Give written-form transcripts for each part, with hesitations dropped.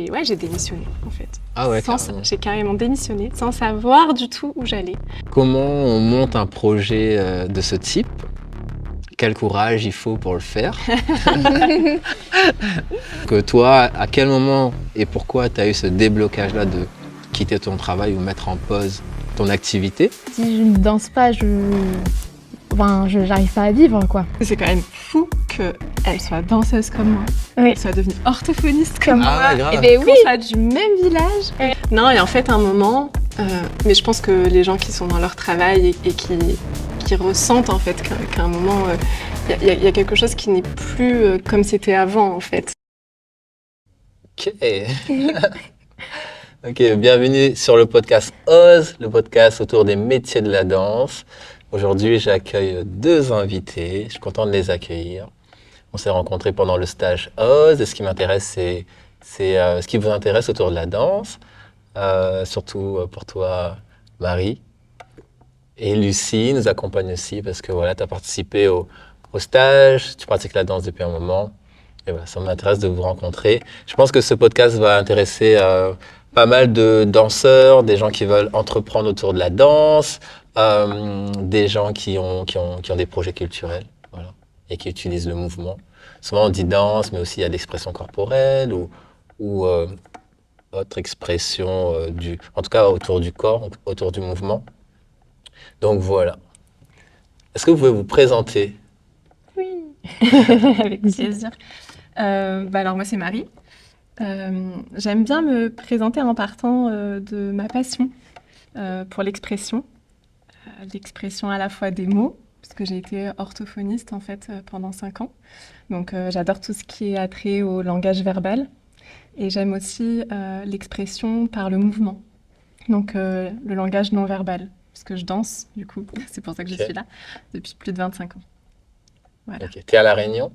Et ouais, j'ai démissionné en fait. Ah ouais, carrément. J'ai carrément démissionné sans savoir du tout où j'allais. Comment on monte un projet de ce type? Quel courage il faut pour le faire? Que toi, à quel moment et pourquoi tu as eu ce déblocage-là de quitter ton travail ou mettre en pause ton activité? Si je ne danse pas, j'arrive pas à vivre, quoi. C'est quand même fou qu'elle soit danseuse comme moi, Oui. qu'elle soit devenue orthophoniste comme Ah moi, ouais, grave. Eh ben qu'on oui. soit du même village. Ouais. Non, et en fait, à un moment, mais je pense que les gens qui sont dans leur travail et qui ressentent en fait qu'à un moment, il y a quelque chose qui n'est plus comme c'était avant en fait. Ok. Ok, bienvenue sur le podcast Ose, le podcast autour des métiers de la danse. Aujourd'hui, j'accueille deux invités. Je suis content de les accueillir. On s'est rencontrés pendant le stage Ose et ce qui m'intéresse, c'est ce qui vous intéresse autour de la danse, surtout pour toi, Marie. Et Lucie nous accompagne aussi parce que voilà, tu as participé au stage, tu pratiques la danse depuis un moment. Et voilà, ça m'intéresse de vous rencontrer. Je pense que ce podcast va intéresser pas mal de danseurs, des gens qui veulent entreprendre autour de la danse, des gens qui ont des projets culturels, voilà, et qui utilisent le mouvement. Souvent on dit danse, mais aussi il y a l'expression corporelle ou autre expression, en tout cas autour du corps, autour du mouvement. Donc voilà. Est-ce que vous pouvez vous présenter? Oui. Avec plaisir. Alors moi c'est Marie. J'aime bien me présenter en partant de ma passion pour l'expression à la fois des mots, parce que j'ai été orthophoniste en fait pendant 5 ans. Donc j'adore tout ce qui est attrait au langage verbal et j'aime aussi l'expression par le mouvement, donc le langage non verbal, parce que je danse du coup, c'est pour ça que je suis là depuis plus de 25 ans. Voilà. Ok. Tu es à La Réunion?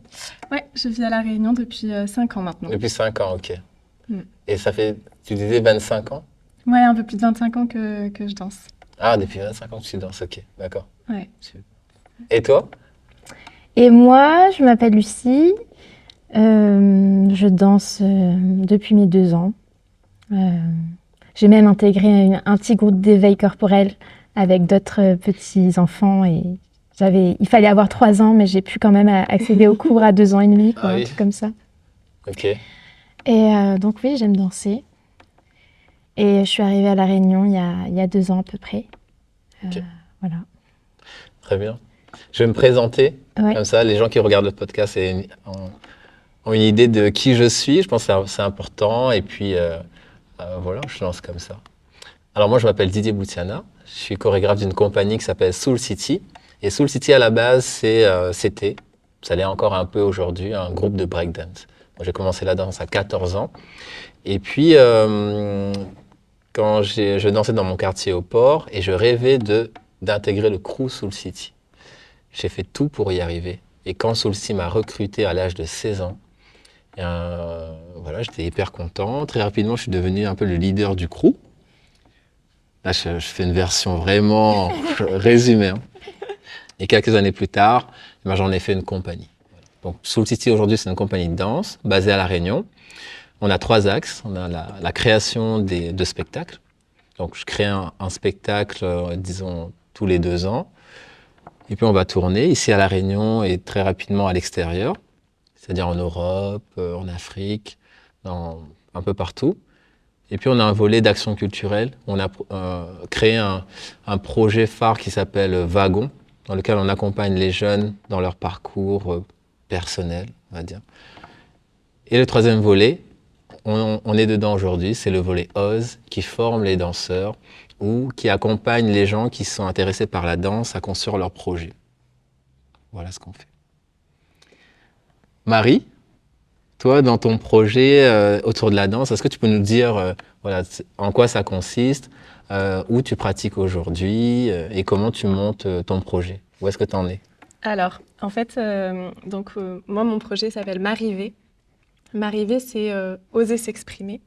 Ouais, je vis à La Réunion depuis 5 ans maintenant. Depuis 5 ans, ok. Mm. Et ça fait, tu disais 25 ans? Ouais, un peu plus de 25 ans que je danse. Ah, depuis 25 ans que tu danses, ok, d'accord. Ouais. Et toi? Et moi, je m'appelle Lucie. Je danse depuis mes 2 ans. J'ai même intégré un petit groupe d'éveil corporel avec d'autres petits enfants et il fallait avoir 3 ans, mais j'ai pu quand même accéder au cours à 2 ans et demi, quoi, Ah oui. un truc comme ça. Ok. Et donc oui, j'aime danser. Et je suis arrivée à La Réunion il y a 2 ans à peu près. Ok. Voilà. Très bien. Je vais me présenter, Ouais. comme ça les gens qui regardent le podcast ont une idée de qui je suis. Je pense que c'est important. Et puis voilà, je lance comme ça. Alors moi, je m'appelle Didier Boutiana. Je suis chorégraphe d'une compagnie qui s'appelle Soul City. Et Soul City, à la base, c'était, ça l'est encore un peu aujourd'hui, un groupe de breakdance. Moi, j'ai commencé la danse à 14 ans. Et puis, quand je dansais dans mon quartier au port et je rêvais d'intégrer le crew Soul City. J'ai fait tout pour y arriver. Et quand Soul City m'a recruté à l'âge de 16 ans, voilà, j'étais hyper content. Très rapidement, je suis devenu un peu le leader du crew. Là, je fais une version vraiment résumée. Hein. Et quelques années plus tard, j'en ai fait une compagnie. Donc, Soul City, aujourd'hui, c'est une compagnie de danse basée à La Réunion. On a 3 axes. On a la création de spectacles. Donc, je crée un spectacle, disons, tous les 2 ans. Et puis, on va tourner ici à La Réunion et très rapidement à l'extérieur, c'est-à-dire en Europe, en Afrique, un peu partout. Et puis, on a un volet d'action culturelle. On a créé un projet phare qui s'appelle Wagon, dans lequel on accompagne les jeunes dans leur parcours personnel, on va dire. Et le 3e volet, on est dedans aujourd'hui, c'est le volet Ose, qui forme les danseurs ou qui accompagne les gens qui sont intéressés par la danse à construire leur projet. Voilà ce qu'on fait. Marie, toi, dans ton projet autour de la danse, est-ce que tu peux nous dire voilà, en quoi ça consiste, où tu pratiques aujourd'hui et comment tu montes ton projet? Où est-ce que tu en es? Alors, en fait, moi, mon projet s'appelle M'arriver. M'arriver, c'est oser s'exprimer.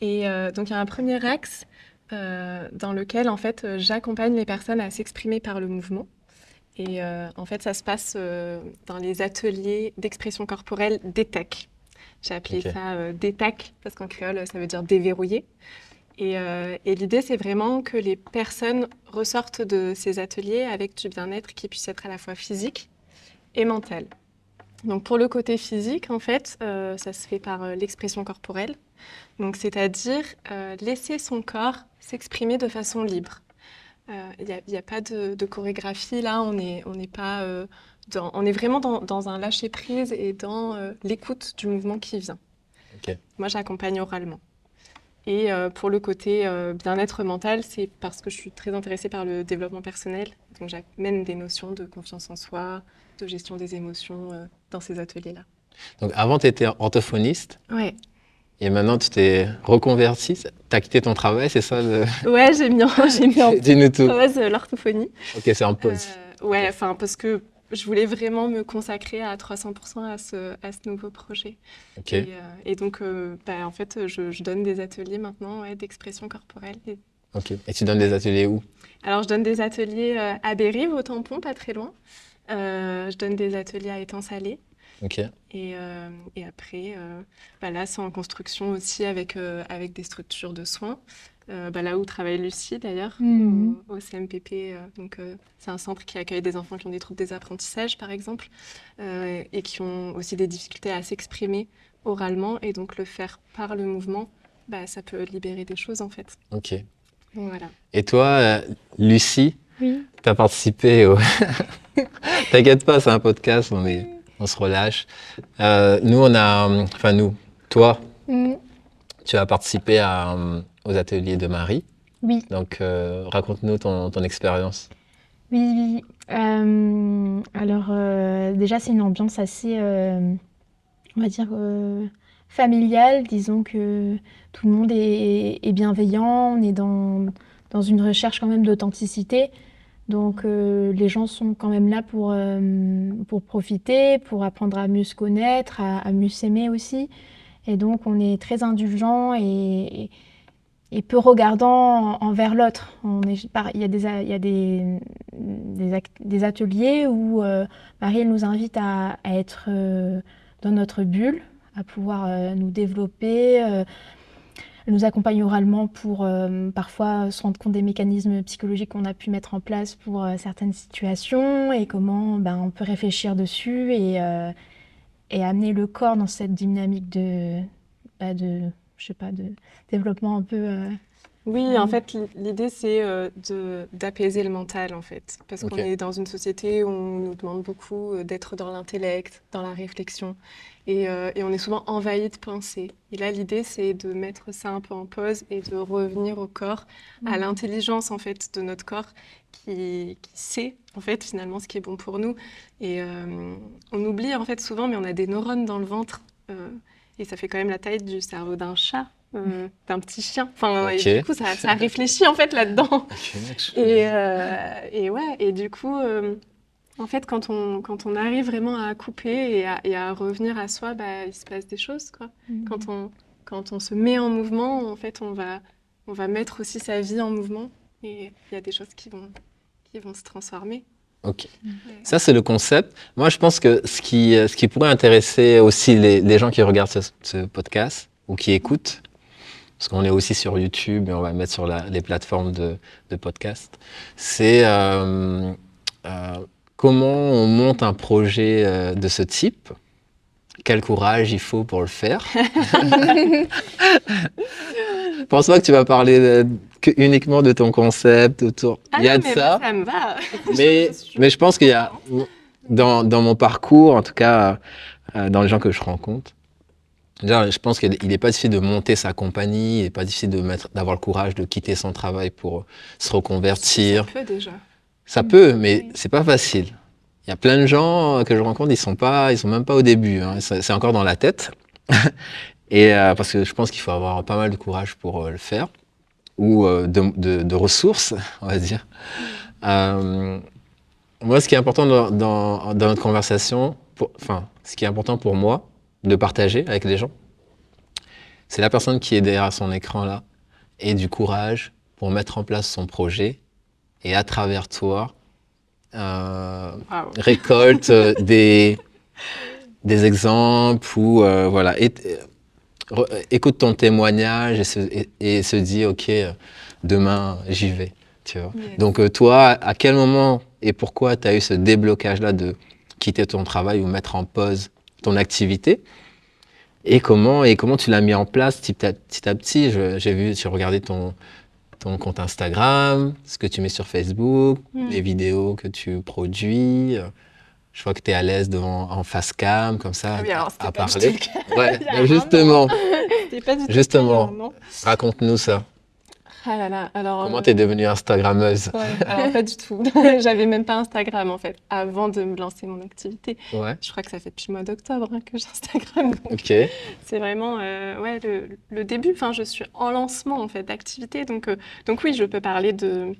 Et donc, il y a un premier axe dans lequel, en fait, j'accompagne les personnes à s'exprimer par le mouvement. Et en fait, ça se passe dans les ateliers d'expression corporelle d'ETEC. J'ai appelé Ok. ça détac, parce qu'en créole, ça veut dire déverrouiller. Et l'idée, c'est vraiment que les personnes ressortent de ces ateliers avec du bien-être qui puisse être à la fois physique et mental. Donc pour le côté physique, en fait, ça se fait par l'expression corporelle. Donc c'est-à-dire laisser son corps s'exprimer de façon libre. Il y a pas de chorégraphie là, on n'est pas on est vraiment dans un lâcher prise et dans l'écoute du mouvement qui vient. Ok. Moi, j'accompagne oralement. Et pour le côté bien-être mental, c'est parce que je suis très intéressée par le développement personnel. Donc j'amène des notions de confiance en soi, de gestion des émotions dans ces ateliers-là. Donc avant, tu étais orthophoniste Ouais, et maintenant, tu t'es reconverti. Tu as quitté ton travail, c'est ça ouais, j'ai mis en Dis-nous tout. pause l'orthophonie. Ok, c'est en pause. Ouais, Ok. enfin parce que je voulais vraiment me consacrer à 300% à ce nouveau projet. Ok. Et donc, en fait, je donne des ateliers maintenant ouais, d'expression corporelle. Ok. Et tu donnes des ateliers où? Alors, je donne des ateliers à Bérive, au Tampon, pas très loin. Je donne des ateliers à Étang-Salé. Ok. Et après, là, c'est en construction aussi avec des structures de soins. Là où travaille Lucie, d'ailleurs, Mhm. au CMPP. C'est un centre qui accueille des enfants qui ont des troubles des apprentissages, par exemple, et qui ont aussi des difficultés à s'exprimer oralement. Et donc, le faire par le mouvement, ça peut libérer des choses, en fait. Ok. Donc, voilà. Et toi, Lucie, Oui. tu as participé au... T'inquiète pas, c'est un podcast, on se relâche. Nous, toi, Mm. tu as participé aux ateliers de Marie. Oui. Donc, raconte-nous ton expérience. Oui, oui. Alors, déjà, c'est une ambiance assez, on va dire, familiale. Disons que tout le monde est bienveillant. On est dans une recherche quand même d'authenticité. Donc, les gens sont quand même là pour profiter, pour apprendre à mieux se connaître, à mieux s'aimer aussi. Et donc, on est très indulgent et peu regardant envers l'autre. Il y a des ateliers où Marie elle nous invite à être dans notre bulle, à pouvoir nous développer. Elle nous accompagne oralement pour parfois se rendre compte des mécanismes psychologiques qu'on a pu mettre en place pour certaines situations et comment on peut réfléchir dessus et amener le corps dans cette dynamique je sais pas, de développement un peu. Oui, en fait, l'idée, c'est d'apaiser le mental, en fait. Parce qu'on Ok. est dans une société où on nous demande beaucoup d'être dans l'intellect, dans la réflexion. Et on est souvent envahi de pensées. Et là, l'idée, c'est de mettre ça un peu en pause et de revenir au corps, à l'intelligence, en fait, de notre corps qui sait, en fait, finalement, ce qui est bon pour nous. Et on oublie, en fait, souvent, mais on a des neurones dans le ventre. Et ça fait quand même la taille du cerveau d'un chat. D'un petit chien. Enfin, Ok. et du coup, ça réfléchit en fait là-dedans. Ok. Et ouais, et du coup, en fait, quand on arrive vraiment à couper et à revenir à soi, il se passe des choses, quoi. Quand on se met en mouvement, en fait, on va mettre aussi sa vie en mouvement et il y a des choses qui vont se transformer. Ok. Ouais. Ça, c'est le concept. Moi, je pense que ce qui pourrait intéresser aussi les gens qui regardent ce podcast ou qui écoutent, parce qu'on est aussi sur YouTube et on va le mettre sur les plateformes de podcast, c'est comment on monte un projet de ce type, quel courage il faut pour le faire. Je pense pas que tu vas parler uniquement de ton concept autour. Il y a non, de mais ça. moi, ça me va. Mais je pense qu'il y a, dans mon parcours, en tout cas, dans les gens que je rencontre, déjà, je pense qu'il n'est pas difficile de monter sa compagnie, il n'est pas difficile d'avoir le courage de quitter son travail pour se reconvertir. Ça peut déjà. Ça peut, mais Oui. c'est pas facile. Il y a plein de gens que je rencontre, ils sont même pas au début, hein. C'est encore dans la tête. Et parce que je pense qu'il faut avoir pas mal de courage pour le faire, ou de ressources, on va dire. Moi, ce qui est important dans notre conversation, ce qui est important pour moi de partager avec les gens, c'est la personne qui est derrière son écran là et du courage pour mettre en place son projet et à travers toi Wow. récolte des exemples ou voilà, écoute ton témoignage et se dit, OK, demain, j'y vais, tu vois. Yes. Donc, toi, à quel moment et pourquoi tu as eu ce déblocage-là de quitter ton travail ou mettre en pause ton activité? Et comment tu l'as mis en place petit à petit? J'ai regardé ton compte Instagram, ce que tu mets sur Facebook, les vidéos que tu produis. Je vois que tu es à l'aise en face cam, comme ça, Ah oui, alors c'était à pas parler. du tout le cas. Ouais, Il y a un justement, an. C'était pas du tout justement, le cas, non. raconte-nous ça. Ah là là, alors... Comment tu es devenue Instagrammeuse? ouais, alors pas du tout. J'avais même pas Instagram en fait, avant de me lancer mon activité. Ouais, Je crois que ça fait depuis le mois d'octobre que j'ai Instagram. Donc ok. c'est vraiment ouais, le début. Enfin, je suis en lancement en fait d'activité. Donc oui, je peux parler de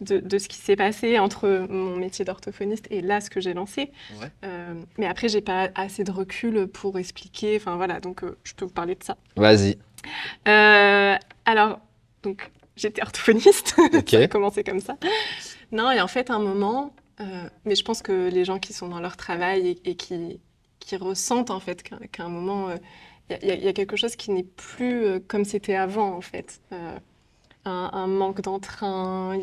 ce qui s'est passé entre mon métier d'orthophoniste et là, ce que j'ai lancé. Ouais. Mais après, j'ai pas assez de recul pour expliquer. Enfin voilà, donc je peux vous parler de ça. Vas-y. Alors, donc, j'étais orthophoniste, Ok. ça a commencé comme ça. Non, et en fait, à un moment, mais je pense que les gens qui sont dans leur travail et qui ressentent en fait qu'à un moment, il y a quelque chose qui n'est plus comme c'était avant, en fait. Un manque d'entrain,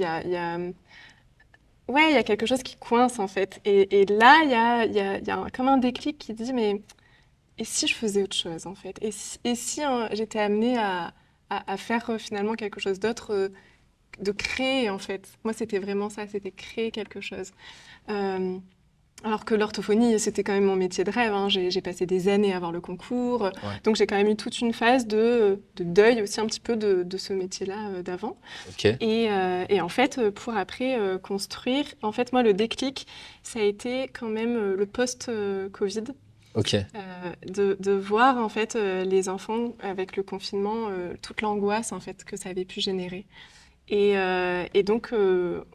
ouais, il y a quelque chose qui coince, en fait. Et là, il y a comme un déclic qui dit, mais et si je faisais autre chose, en fait? Et si j'étais amenée à faire finalement quelque chose d'autre, de créer, en fait? Moi, c'était vraiment ça, c'était créer quelque chose. Euh, alors que l'orthophonie, c'était quand même mon métier de rêve, hein. J'ai passé des années à avoir le concours. Ouais. Donc, j'ai quand même eu toute une phase de deuil aussi un petit peu de ce métier-là d'avant. Ok. Et en fait, pour après construire, en fait, moi, le déclic, ça a été quand même le post-Covid. Ok. De voir en fait les enfants avec le confinement, toute l'angoisse en fait que ça avait pu générer. Et donc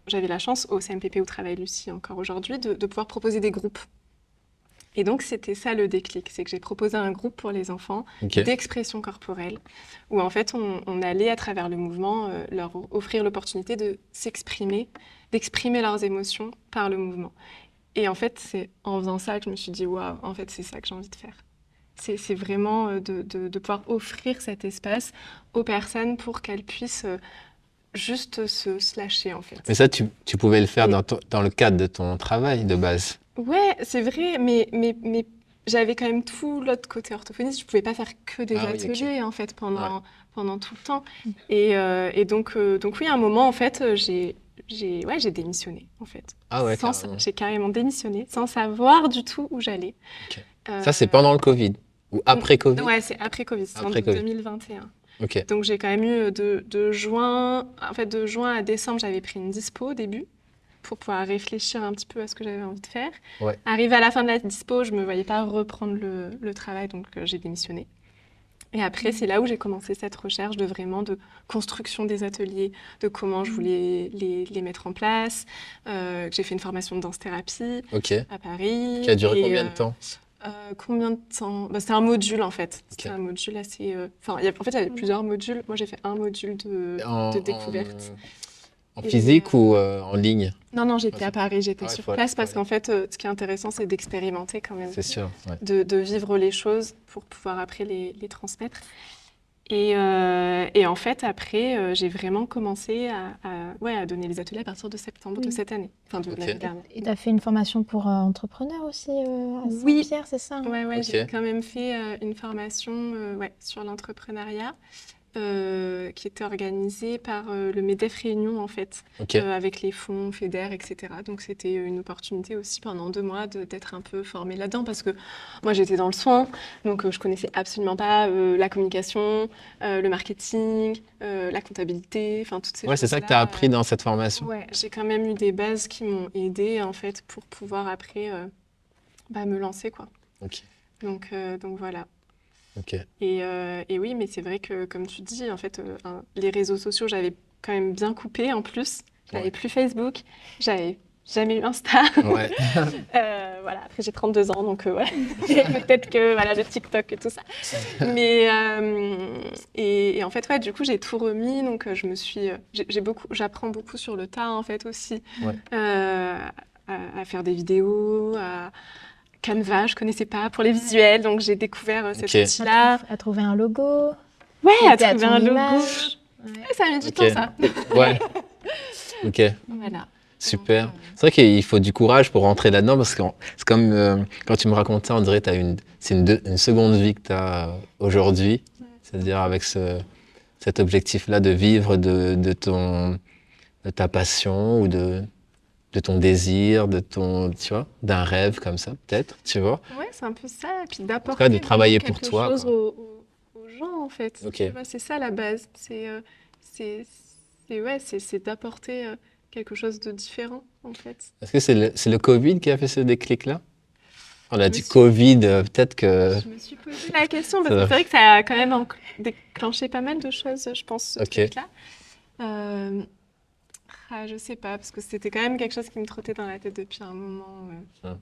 j'avais la chance au CMPP où travaille Lucie encore aujourd'hui de pouvoir proposer des groupes. Et donc c'était ça le déclic, c'est que j'ai proposé un groupe pour les enfants Ok. d'expression corporelle où en fait on allait à travers le mouvement leur offrir l'opportunité de s'exprimer, d'exprimer leurs émotions par le mouvement. Et en fait, c'est en faisant ça que je me suis dit, waouh, en fait, c'est ça que j'ai envie de faire. C'est vraiment de pouvoir offrir cet espace aux personnes pour qu'elles puissent juste se lâcher, en fait. Mais ça, tu pouvais le faire Et- dans le cadre de ton travail de base. Ouais, c'est vrai, mais j'avais quand même tout l'autre côté orthophoniste. Je pouvais pas faire que des Ah oui, ok. ateliers, en fait, pendant tout le temps. Et donc oui, à un moment, en fait, j'ai démissionné, en fait. Ah ouais, Sans carrément. j'ai carrément démissionné, sans savoir du tout où j'allais. Ok. Euh, Ça, c'est pendant le Covid ou après Covid? Ouais, c'est après Covid, c'est en Après Covid. 2021. Ok. Donc j'ai quand même eu de juin à décembre, j'avais pris une dispo au début pour pouvoir réfléchir un petit peu à ce que j'avais envie de faire. Ouais. Arrivé à la fin de la dispo, je me voyais pas reprendre le travail, donc j'ai démissionné. Et après, c'est là où j'ai commencé cette recherche de construction des ateliers, de comment je voulais les mettre en place. J'ai fait une formation de danse-thérapie Ok. à Paris. Qui a duré Et, combien de temps? combien de temps? C'était un module en fait. Ok. C'était un module assez. Enfin, en fait, il y avait plusieurs modules. Moi, j'ai fait un module de découverte. En Et, physique ou en ligne? Non, j'étais Ah, à Paris, j'étais ah ouais, sur faut aller place à parce Paris. qu'en fait, ce qui est intéressant, c'est d'expérimenter quand même, C'est sûr. Ouais. de vivre les choses pour pouvoir après les transmettre. Et en fait, après, j'ai vraiment commencé à donner les ateliers à partir de septembre de cette année, enfin de Ok. l'année dernière. Et tu as fait une formation pour entrepreneur aussi à Oui. Saint-Pierre, c'est ça? Ouais, Ok. j'ai quand même fait une formation sur l'entrepreneuriat qui était organisée par le MEDEF Réunion, en fait, Ok. avec les fonds FEDER, etc. Donc, c'était une opportunité aussi pendant 2 mois d'être un peu formée là-dedans parce que moi, j'étais dans le soin, donc je connaissais absolument pas la communication, le marketing, la comptabilité, enfin, toutes ces Ouais, c'est ça que tu as choses-là. appris dans cette formation. Ouais, j'ai quand même eu des bases qui m'ont aidée, en fait, pour pouvoir après me lancer, quoi. Ok. Donc voilà. Ok. Et oui, mais c'est vrai que, comme tu dis, en fait, les réseaux sociaux, j'avais quand même bien coupé en plus. J'avais Ouais. plus Facebook, j'avais jamais eu Insta. Ouais. Voilà, après j'ai 32 ans, donc voilà. Peut-être que voilà, le TikTok et tout ça. Mais et en fait, ouais, du coup, j'ai tout remis, donc je me suis, j'apprends beaucoup sur le tas en fait aussi, Ouais. à faire des vidéos, Canva, je connaissais pas pour les visuels, donc j'ai découvert cet Ok. outil-là. À trouver un logo. Ouais, à C'était à trouver ton un logo. image. Ouais, ça a mis du Ok. temps, ça. Ouais. Ok. Voilà. Super. Donc, C'est vrai qu'il faut du courage pour rentrer là-dedans parce que c'est comme quand tu me racontais, on dirait que c'est une seconde vie que tu as aujourd'hui. C'est-à-dire avec cet objectif-là de vivre de ta passion ou de ton désir, tu vois, d'un rêve comme ça, peut-être, tu vois. ouais, c'est un peu ça. Et puis En tout d'apporter cas, de travailler vraiment pour quelque toi, chose quoi. aux gens, en fait. Ok. Tu vois, c'est ça la base. C'est, c'est d'apporter quelque chose de différent, en fait. Est-ce que c'est le Covid qui a fait ce déclic-là? On a Je me dit suis- Covid, peut-être que... Je me suis posé la question parce Ça que va. c'est vrai que ça a quand même déclenché pas mal de choses, je pense, ce Ok. truc-là. Je sais pas, parce que c'était quand même quelque chose qui me trottait dans la tête depuis un moment,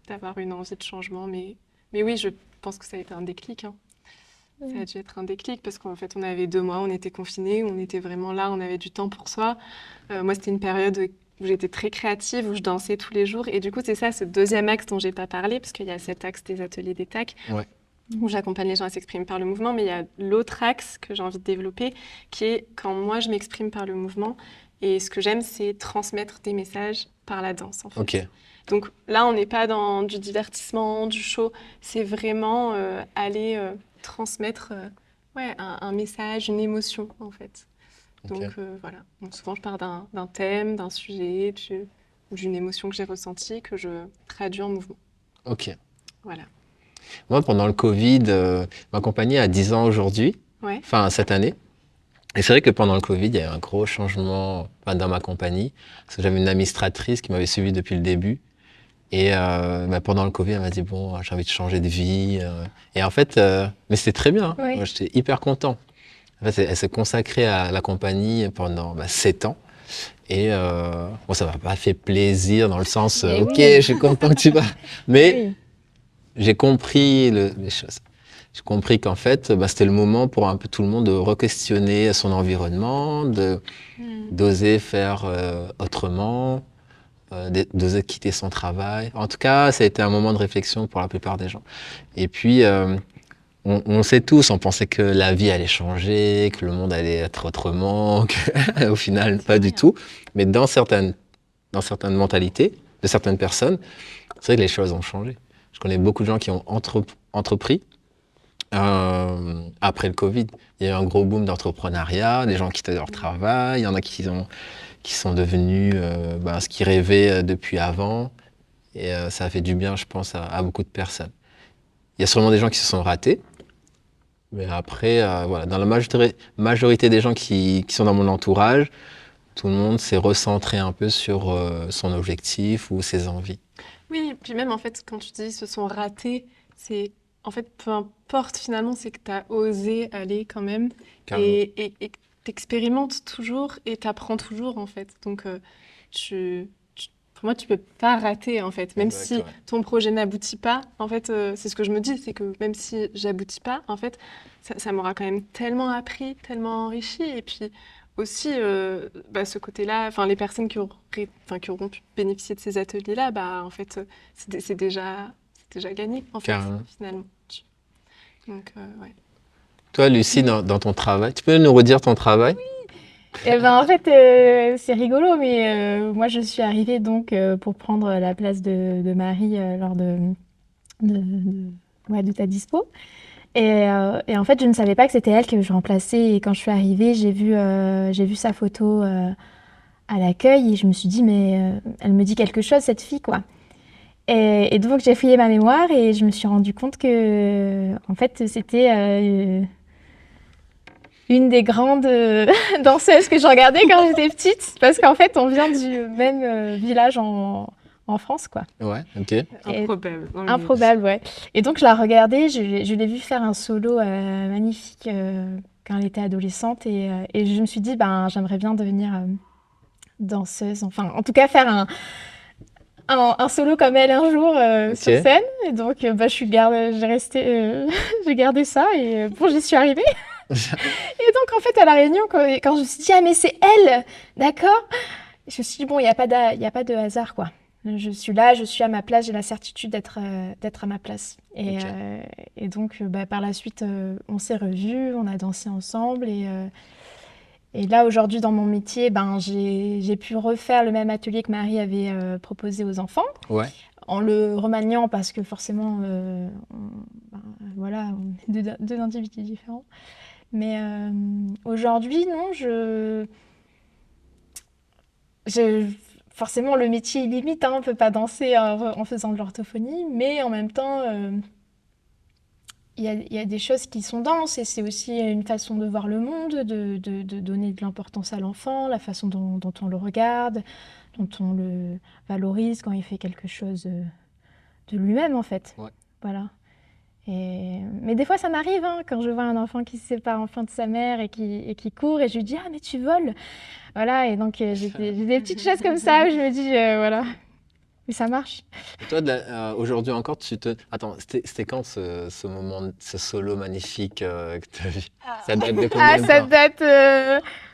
d'avoir une envie de changement. Mais oui, je pense que ça a été un déclic, hein. Ça a dû être un déclic parce qu'en fait, on avait 2 mois, on était confinés, on était vraiment là, on avait du temps pour soi. Moi, c'était une période où j'étais très créative, où je dansais tous les jours. Et du coup, c'est ça, ce deuxième axe dont j'ai pas parlé, parce qu'il y a cet axe des ateliers d'ETAC, Ouais. où j'accompagne les gens à s'exprimer par le mouvement. Mais il y a l'autre axe que j'ai envie de développer, qui est quand moi, je m'exprime par le mouvement. Et ce que j'aime, c'est transmettre des messages par la danse, en fait. Ok. Donc là, on n'est pas dans du divertissement, du show. C'est vraiment aller transmettre un message, une émotion, en fait. Donc Ok. voilà. Donc, souvent, je pars d'un thème, d'un sujet, d'une émotion que j'ai ressentie, que je traduis en mouvement. Ok. Voilà. Moi, pendant le Covid, ma compagnie a 10 ans aujourd'hui, Ouais. enfin cette année. Et c'est vrai que pendant le Covid, il y a eu un gros changement dans ma compagnie. Parce que j'avais une administratrice qui m'avait suivi depuis le début. Et pendant le Covid, elle m'a dit, bon, j'ai envie de changer de vie. Et en fait, mais c'était très bien, hein. Oui. Moi, j'étais hyper content. En fait, elle s'est consacrée à la compagnie pendant 7 ans. Et bon, ça m'a pas fait plaisir dans le sens, Mais ok, oui. je suis content que tu vas. Mais Oui. j'ai compris les choses. J'ai compris qu'en fait, c'était le moment pour un peu tout le monde de re-questionner son environnement, d'oser faire autrement, d'oser quitter son travail. En tout cas, ça a été un moment de réflexion pour la plupart des gens. Et puis, on sait tous, on pensait que la vie allait changer, que le monde allait être autrement, au final, pas du tout. Mais dans certaines mentalités de certaines personnes, c'est vrai que les choses ont changé. Je connais beaucoup de gens qui ont entrepris après le Covid. Il y a eu un gros boom d'entrepreneuriat, des gens quittaient leur travail, il y en a qui sont devenus ce qu'ils rêvaient depuis avant. Et ça a fait du bien, je pense, à beaucoup de personnes. Il y a sûrement des gens qui se sont ratés. Mais après, voilà, dans la majorité des gens qui sont dans mon entourage, tout le monde s'est recentré un peu sur son objectif ou ses envies. Oui, puis même en fait, quand tu dis ils se sont ratés, c'est en fait peu importe finalement, c'est que tu as osé aller quand même Carrément. et que tu expérimentes toujours et tu apprends toujours en fait. Donc pour moi, tu peux pas rater en fait, même Exact, si ouais. ton projet n'aboutit pas. En fait, c'est ce que je me dis, c'est que même si j'aboutis pas, en fait, ça m'aura quand même tellement appris, tellement enrichi et puis aussi ce côté-là, enfin les personnes qui auront pu bénéficier de ces ateliers-là, en fait, c'est déjà gagné en fait Carrément. finalement. Donc ouais. Toi, Lucie, dans ton travail, tu peux nous redire ton travail? Eh ben, en fait, c'est rigolo, mais moi, je suis arrivée donc pour prendre la place de Marie lors de ta dispo. Et en fait, je ne savais pas que c'était elle que je remplaçais. Et quand je suis arrivée, j'ai vu sa photo à l'accueil et je me suis dit, mais elle me dit quelque chose, cette fille, quoi. Et donc, j'ai fouillé ma mémoire et je me suis rendu compte que, en fait, c'était une des grandes danseuses que je regardais quand j'étais petite. Parce qu'en fait, on vient du même village en France, quoi. Ouais, ok. Improbable. Improbable, ouais. Et donc, je la regardais, je l'ai vue faire un solo magnifique quand elle était adolescente. Et je me suis dit, j'aimerais bien devenir danseuse. Enfin, en tout cas, faire un solo comme elle un jour sur Ok. scène. Et donc, j'ai gardé ça. Et bon, j'y suis arrivée. Et donc, en fait, à la réunion, quand je me suis dit, ah, mais c'est elle, d'accord. Je me suis dit, bon, il n'y a pas de hasard, quoi. Je suis là, je suis à ma place, j'ai la certitude d'être à ma place. Ok. Et donc, par la suite, on s'est revus, on a dansé ensemble. Et là, aujourd'hui, dans mon métier, j'ai pu refaire le même atelier que Marie avait proposé aux enfants, Ouais. en le remaniant parce que forcément, voilà, on est deux individus différents. Mais aujourd'hui, non, forcément, le métier est limite, hein, on ne peut pas danser en faisant de l'orthophonie, mais en même temps, il y a des choses qui sont danses et c'est aussi une façon de voir le monde, de donner de l'importance à l'enfant, la façon dont on le regarde, dont on le valorise quand il fait quelque chose de lui-même, en fait. Ouais. Voilà. Mais des fois, ça m'arrive, hein, quand je vois un enfant qui se sépare enfin de sa mère et qui court, et je lui dis « Ah, mais tu voles !» Voilà, et donc j'ai des petites choses comme ça où je me dis voilà, mais ça marche. Et toi, aujourd'hui encore, Attends, c'était quand ce moment, ce solo magnifique que tu as vu? Ça date de combien de Ça temps? date.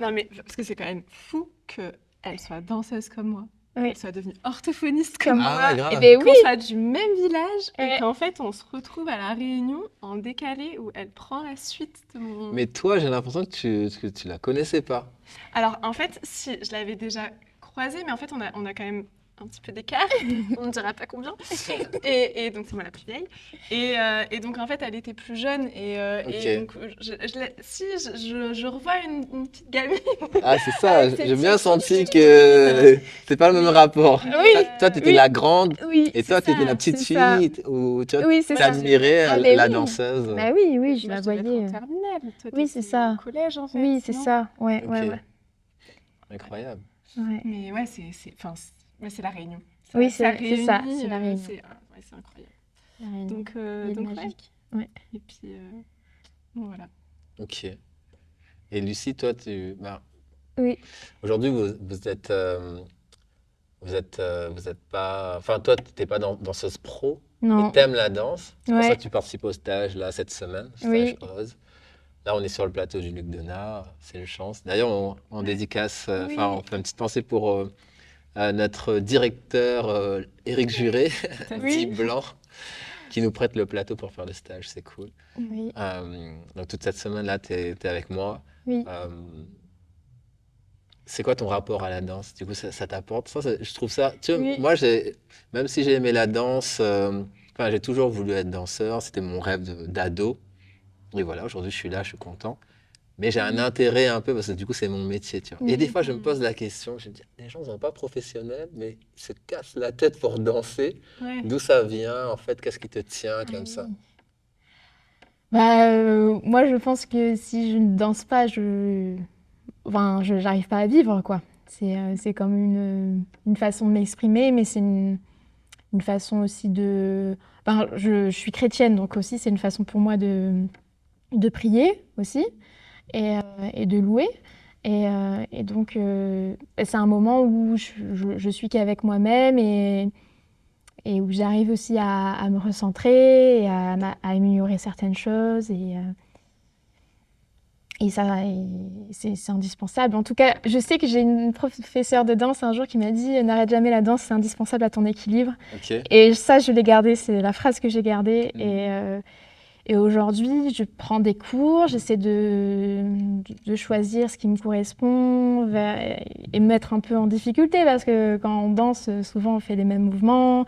Non, mais parce que c'est quand même fou qu'elle soit danseuse comme moi, Oui. qu'elle soit devenue orthophoniste comme Comme moi, Ah ouais, grave. Eh ben qu'on oui. soit du même village et Ouais. qu'en fait on se retrouve à La Réunion en décalé où elle prend la suite de mon... Mais toi, j'ai l'impression que tu la connaissais pas. Alors en fait, si, je l'avais déjà croisée, mais en fait on a quand même un petit peu d'écart, on ne dira pas combien. Et donc c'est moi la plus vieille. Et donc en fait elle était plus jeune Ok. et donc je revois une petite gamine. Ah, c'est ça, Avec cette j'ai bien petite senti fille. que c'est pas le même rapport. Oui, Toi, t'étais oui. la grande Oui. et toi, c'est t'étais ça, la petite c'est ça. fille où tu vois, Oui, c'est ça. t'admirais Ah, la oui. danseuse. Bah oui, je Moi, la devais être voyais. en terminale. Toi, Oui, c'est t'étais ça. au collège en fait. Oui, c'est non ça. Ouais, Ok. ouais. Incroyable. Ouais. Mais ouais, c'est la Réunion. Oui, Ça c'est ça, réunit, c'est la Réunion. c'est incroyable. La Réunion. Donc, L'île donc ouais. magique. Ouais. Et puis, bon, voilà. Ok. Et Lucie, toi, Oui. aujourd'hui, vous êtes pas, enfin, toi, t'es pas danseuse pro, mais Non. t'aimes la danse. C'est pour ça Ouais. que tu participes au stage là cette semaine, Oui. stage Oz. Là, on est sur le plateau du Luc Donat, c'est une chance. D'ailleurs, on dédicace, Oui. on fait une petite pensée pour notre directeur Éric Juré, Oui. dit Blanc, qui nous prête le plateau pour faire le stage, c'est cool. Oui. Donc toute cette semaine-là, tu es avec moi. Oui. C'est quoi ton rapport à la danse? Du coup, ça t'apporte ça, je trouve ça. Tu vois, Oui. moi, même si j'ai aimé la danse, enfin, j'ai toujours voulu être danseur. C'était mon rêve d'ado. Et voilà, aujourd'hui, je suis là, je suis content. Mais j'ai un intérêt un peu parce que du coup, c'est mon métier, tu vois. Et des fois, je me pose la question, je me dis, les gens ne sont pas professionnels, mais ils se cassent la tête pour danser. Ouais. D'où ça vient, en fait? Qu'est-ce qui te tient comme ça? Moi, je pense que si je ne danse pas, j'arrive pas à vivre, quoi. C'est comme une façon de m'exprimer, mais c'est une façon aussi je suis chrétienne, donc aussi c'est une façon pour moi de prier aussi et de louer. Et donc, c'est un moment où je suis qu'avec moi-même et où j'arrive aussi à me recentrer et à améliorer certaines choses. Et ça, c'est indispensable. En tout cas, je sais que j'ai une professeure de danse un jour qui m'a dit « N'arrête jamais la danse, c'est indispensable à ton équilibre ». Ok. Et ça, je l'ai gardé, c'est la phrase que j'ai gardée. Et aujourd'hui, je prends des cours, j'essaie de choisir ce qui me correspond et me mettre un peu en difficulté parce que quand on danse, souvent on fait les mêmes mouvements,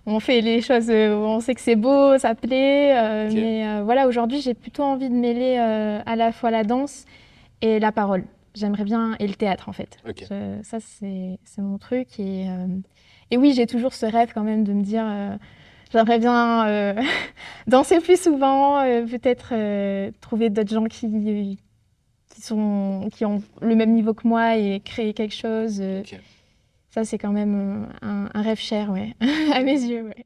on fait les choses où on sait que c'est beau, ça plaît. Ok. Mais voilà, aujourd'hui, j'ai plutôt envie de mêler à la fois la danse et la parole. J'aimerais bien, et le théâtre en fait. Ok. Ça, c'est mon truc. Et oui, j'ai toujours ce rêve quand même de me dire... J'aimerais bien danser plus souvent, peut-être trouver d'autres gens qui ont le même niveau que moi et créer quelque chose. Ok. Ça, c'est quand même un rêve cher, ouais, à mes yeux. Ouais.